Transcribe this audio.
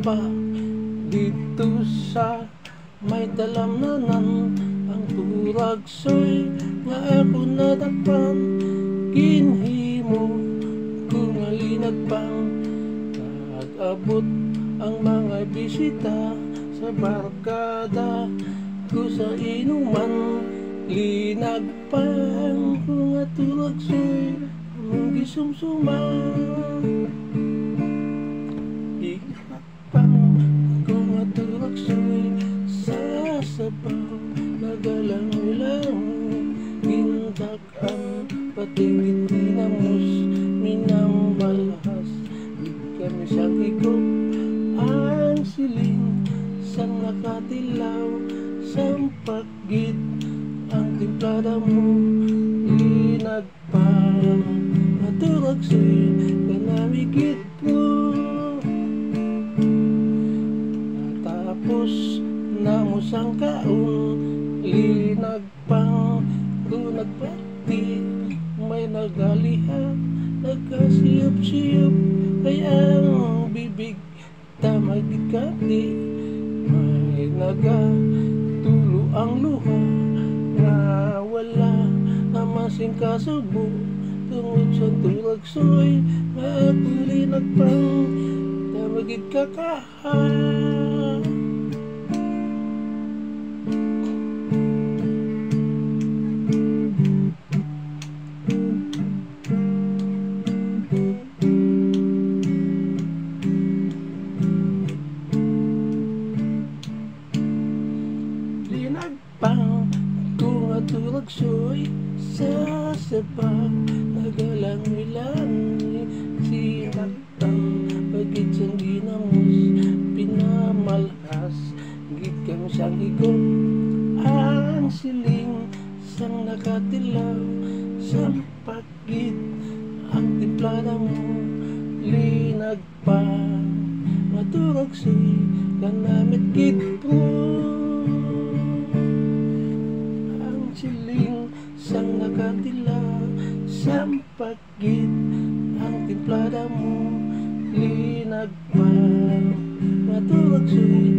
pa dito sa may dalamnanan. Ang turagsoy nga ako nadapan, ginhimo kung alinag pang nag-abot ang mga bisita sa barkada ko sa inuman. Linag pang kung turagsoy among gisumsuman. Linag pang kung turagsoy sa sabaw nagalang-lang gintak-an patingin tinamos minambalhas. Di kami siyang higop ang siling sang nakatilaw sampagid ang timplada mo. Linag pang turagsoy kanamigit mo. Natapos namo sang kaon, linag pang kung nagpati may nagaliha, nagkasiyop-siyop kay ang bibig tamagikati. May nagatulo ang luha na wala namasing kasubo tungod sa turagsoy nga ako linag pang tamagid kakaha. Linag pang kung turagsoy sa sabaw nagalang-lang sinaktan pagit siyang ginamos pinamalhas. Gid kami siyang higop ang siling sang nakatilaw sampagid ang timplada mo. Linag pang turagsoy kanamit gid mo. Siling sang nakatilaw sampagid ang timplada mo. Linag pang turagsoy